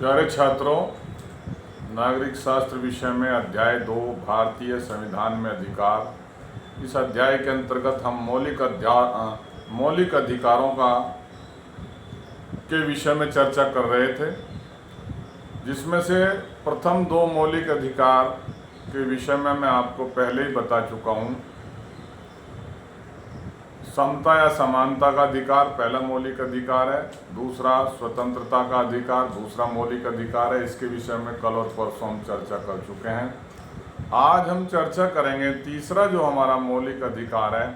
प्यारे छात्रों, नागरिक शास्त्र विषय में अध्याय 2 भारतीय संविधान में अधिकार, इस अध्याय के अंतर्गत हम मौलिक अधिकारों के विषय में चर्चा कर रहे थे, जिसमें से प्रथम 2 मौलिक अधिकार के विषय में मैं आपको पहले ही बता चुका हूँ। समता या समानता का अधिकार पहला मौलिक अधिकार है, दूसरा स्वतंत्रता का अधिकार दूसरा मौलिक अधिकार है। इसके विषय में कल और परसों हम चर्चा कर चुके हैं। आज हम चर्चा करेंगे तीसरा जो हमारा मौलिक अधिकार है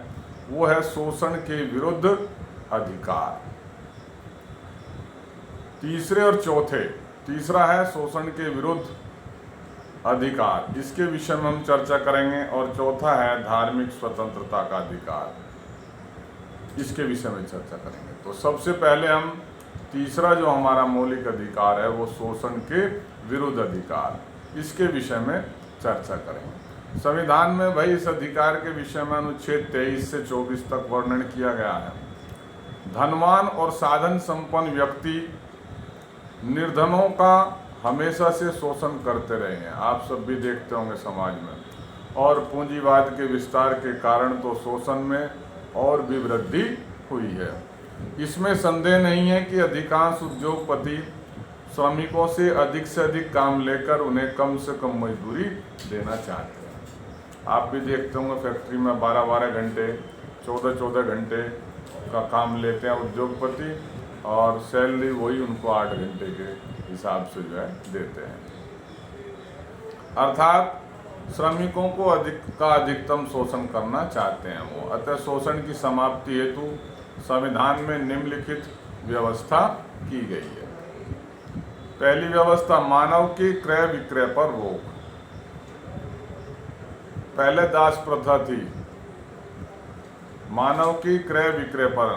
वो है शोषण के विरुद्ध अधिकार। तीसरे और चौथे, तीसरा है शोषण के विरुद्ध अधिकार, इसके विषय में हम चर्चा करेंगे, और चौथा है धार्मिक स्वतंत्रता का अधिकार, इसके विषय में चर्चा करेंगे। तो सबसे पहले हम तीसरा जो हमारा मौलिक अधिकार है वो शोषण के विरुद्ध अधिकार, इसके विषय में चर्चा करेंगे। संविधान में भाई इस अधिकार के विषय में अनुच्छेद 23 से 24 तक वर्णन किया गया है। धनवान और साधन संपन्न व्यक्ति निर्धनों का हमेशा से शोषण करते रहे हैं, आप सब भी देखते होंगे समाज में, और पूंजीवाद के विस्तार के कारण तो शोषण में और भी वृद्धि हुई है। इसमें संदेह नहीं है कि अधिकांश उद्योगपति श्रमिकों से अधिक काम लेकर उन्हें कम से कम मजदूरी देना चाहते हैं। आप भी देखते होंगे फैक्ट्री में 12-12 घंटे 14-14 घंटे का काम लेते हैं उद्योगपति, और सैलरी वही उनको 8 घंटे के हिसाब से जो है देते हैं। अर्थात श्रमिकों को अधिकतम शोषण करना चाहते हैं वो। अतः शोषण की समाप्ति हेतु संविधान में निम्नलिखित व्यवस्था की गई है। पहली व्यवस्था, मानव के क्रय विक्रय पर रोक। पहले दास प्रथा थी, मानव की क्रय विक्रय पर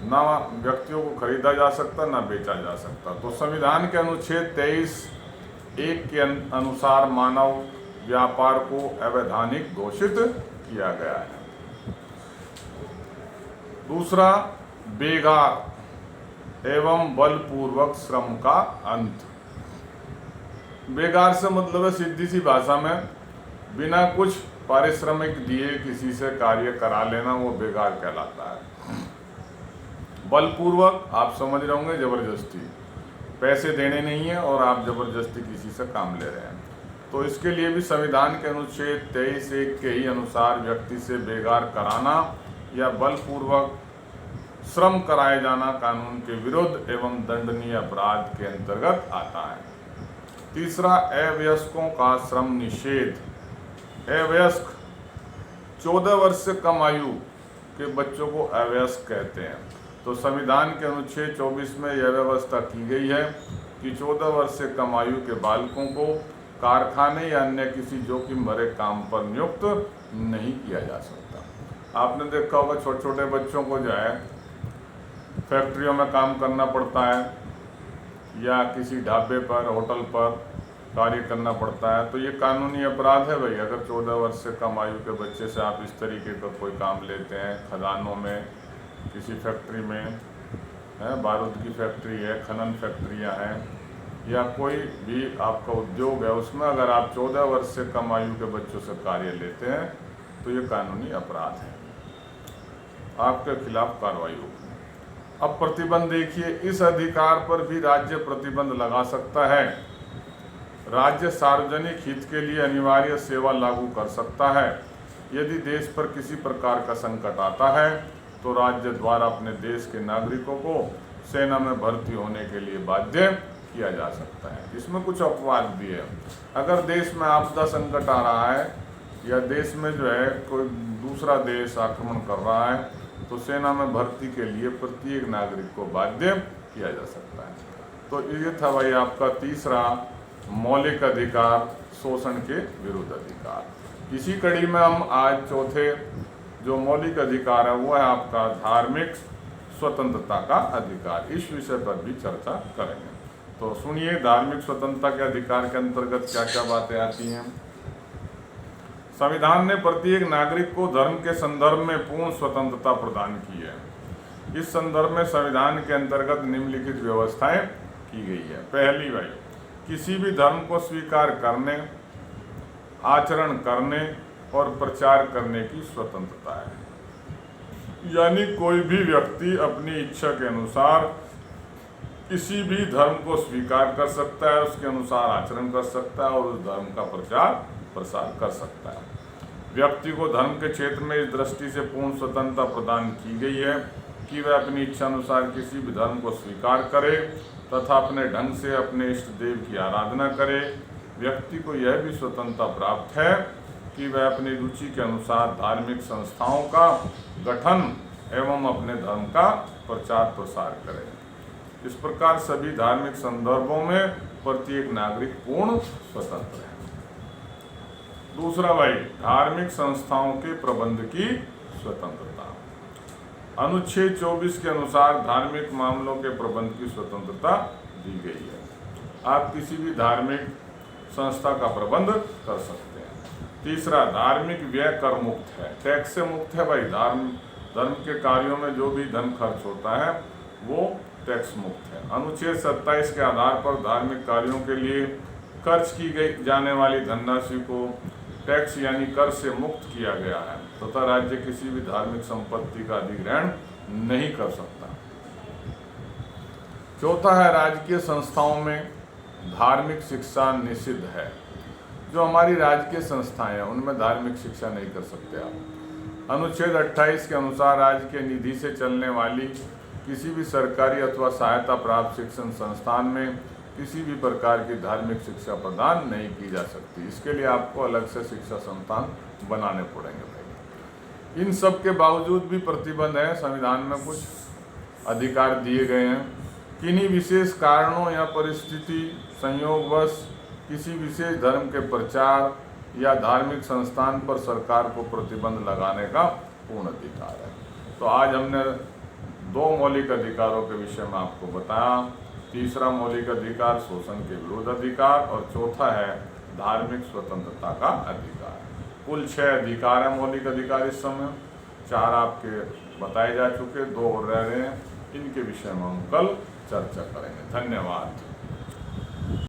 ना व्यक्तियों को खरीदा जा सकता ना बेचा जा सकता। तो संविधान के अनुच्छेद 23(1) के अनुसार मानव व्यापार को अवैधानिक घोषित किया गया है। दूसरा, बेगार एवं बलपूर्वक श्रम का अंत। बेगार से मतलब है सीधी सी भाषा में बिना कुछ पारिश्रमिक दिए किसी से कार्य करा लेना, वो बेगार कहलाता है। बलपूर्वक आप समझ रहे होंगे, जबरदस्ती, पैसे देने नहीं है और आप जबरदस्ती किसी से काम ले रहे हैं। तो इसके लिए भी संविधान के अनुच्छेद 23(1) के ही अनुसार व्यक्ति से बेगार कराना या बलपूर्वक श्रम कराए जाना कानून के विरुद्ध एवं दंडनीय अपराध के अंतर्गत आता है। तीसरा, अवयस्कों का श्रम निषेध। अवयस्क 14 वर्ष से कम आयु के बच्चों को अवयस्क कहते हैं। तो संविधान के अनुच्छेद 24 में यह व्यवस्था की गई है कि 14 वर्ष से कम आयु के बालकों को कारखाने या अन्य किसी जोखिम भरे काम पर नियुक्त नहीं किया जा सकता। आपने देखा होगा छोटे छोटे बच्चों को जो है फैक्ट्रियों में काम करना पड़ता है या किसी ढाबे पर, होटल पर कार्य करना पड़ता है। तो ये कानूनी अपराध है भाई। अगर 14 वर्ष से कम आयु के बच्चे से आप इस तरीके का कोई काम लेते हैं, खदानों में, किसी फैक्ट्री में है, बारूद की फैक्ट्री है, खनन फैक्ट्रियाँ हैं, या कोई भी आपका उद्योग है, उसमें अगर आप 14 वर्ष से कम आयु के बच्चों से कार्य लेते हैं तो ये कानूनी अपराध है, आपके खिलाफ कार्रवाई होगी। अब प्रतिबंध देखिए, इस अधिकार पर भी राज्य प्रतिबंध लगा सकता है। राज्य सार्वजनिक हित के लिए अनिवार्य सेवा लागू कर सकता है। यदि देश पर किसी प्रकार का संकट आता है तो राज्य द्वारा अपने देश के नागरिकों को सेना में भर्ती होने के लिए बाध्य किया जा सकता है। इसमें कुछ अपवाद भी है। अगर देश में आपदा संकट आ रहा है या देश में जो है कोई दूसरा देश आक्रमण कर रहा है तो सेना में भर्ती के लिए प्रत्येक नागरिक को बाध्य किया जा सकता है। तो ये था भाई आपका तीसरा मौलिक अधिकार, शोषण के विरुद्ध अधिकार। इसी कड़ी में हम आज चौथे जो मौलिक अधिकार है वो है आपका धार्मिक स्वतंत्रता का अधिकार। इस विषय पर भी चर्चा करेंगे। तो सुनिए, धार्मिक स्वतंत्रता के अधिकार के अंतर्गत क्या क्या बातें आती हैं। संविधान ने प्रत्येक नागरिक को धर्म के संदर्भ में पूर्ण स्वतंत्रता प्रदान की है। इस संदर्भ में संविधान के अंतर्गत निम्नलिखित व्यवस्थाएं की गई है। पहली भाई, किसी भी धर्म को स्वीकार करने, आचरण करने और प्रचार करने की स्वतंत्रता है। यानी कोई भी व्यक्ति अपनी इच्छा के अनुसार किसी भी धर्म को स्वीकार कर सकता है, उसके अनुसार आचरण कर सकता है और उस धर्म का प्रचार प्रसार कर सकता है। व्यक्ति को धर्म के क्षेत्र में इस दृष्टि से पूर्ण स्वतंत्रता प्रदान की गई है कि वह अपनी इच्छा अनुसार किसी भी धर्म को स्वीकार करे तथा अपने ढंग से अपने इष्ट देव की आराधना करे। व्यक्ति को यह भी स्वतंत्रता प्राप्त है कि वह अपनी रुचि के अनुसार धार्मिक संस्थाओं का गठन एवं अपने धर्म का प्रचार प्रसार करे। इस प्रकार सभी धार्मिक संदर्भों में प्रत्येक नागरिक पूर्ण स्वतंत्र है। दूसरा भाई, धार्मिक संस्थाओं के प्रबंध की स्वतंत्रता। अनुच्छेद 24 के अनुसार धार्मिक मामलों के प्रबंध की स्वतंत्रता दी गई है। आप किसी भी धार्मिक संस्था का प्रबंध कर सकते हैं। तीसरा, धार्मिक व्यय कर मुक्त है, टैक्स से मुक्त है भाई। धर्म के कार्यों में जो भी धन खर्च होता है वो टैक्स मुक्त है। अनुच्छेद 27 के आधार पर धार्मिक कार्यों के लिए खर्च की गई जाने वाली धनराशि को टैक्स यानी कर से मुक्त किया गया है तथा राज्य किसी भी धार्मिक संपत्ति का अधिग्रहण नहीं कर सकता। चौथा है, राजकीय संस्थाओं में धार्मिक शिक्षा निषिद्ध है। जो हमारी राजकीय संस्थाएं हैं उनमें धार्मिक शिक्षा नहीं कर सकते आप। अनुच्छेद 28 के अनुसार राज्य के निधि से चलने वाली किसी भी सरकारी अथवा सहायता प्राप्त शिक्षण संस्थान में किसी भी प्रकार की धार्मिक शिक्षा प्रदान नहीं की जा सकती। इसके लिए आपको अलग से शिक्षा संस्थान बनाने पड़ेंगे भाई। इन सब के बावजूद भी प्रतिबंध है। संविधान में कुछ अधिकार दिए गए हैं। किन्हीं विशेष कारणों या परिस्थिति संयोगवश किसी विशेष धर्म के प्रचार या धार्मिक संस्थान पर सरकार को प्रतिबंध लगाने का पूर्ण अधिकार है। तो आज हमने 2 मौलिक अधिकारों के विषय में आपको बताया। तीसरा मौलिक अधिकार शोषण के विरुद्ध अधिकार और चौथा है धार्मिक स्वतंत्रता का अधिकार। कुल 6 अधिकार है मौलिक अधिकार। इस समय 4 आपके बताए जा चुके, 2 और रह रहे हैं। इनके विषय में हम कल चर्चा करेंगे। धन्यवाद।